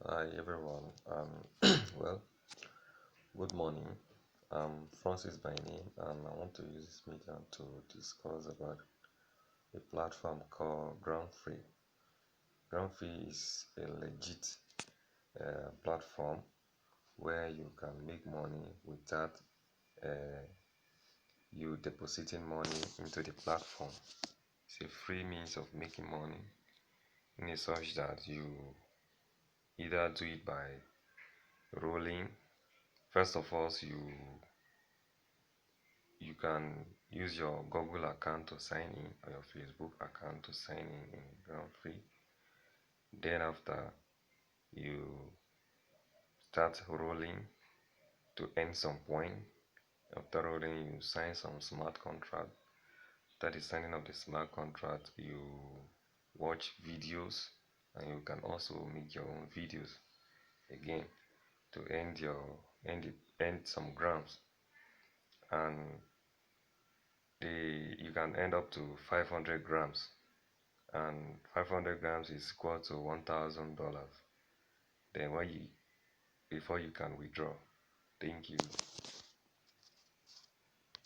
Hi everyone. Well, good morning. Francis by name, and I want to use this medium to discuss about a platform called GroundFree. GroundFree is a legit platform where you can make money without uh, you depositing money into the platform. It's a free means of making money in a such that you either do it by rolling. First of all, you can use your Google account to sign in or your Facebook account to sign in ground free. Then after you start rolling to earn some point. After rolling, you sign some smart contract. After the signing of the smart contract, you watch videos and you can also make your own videos again to earn some grams, and you can end up to 500 grams, and 500 grams is equal to $1,000. Then before you can withdraw. Thank you.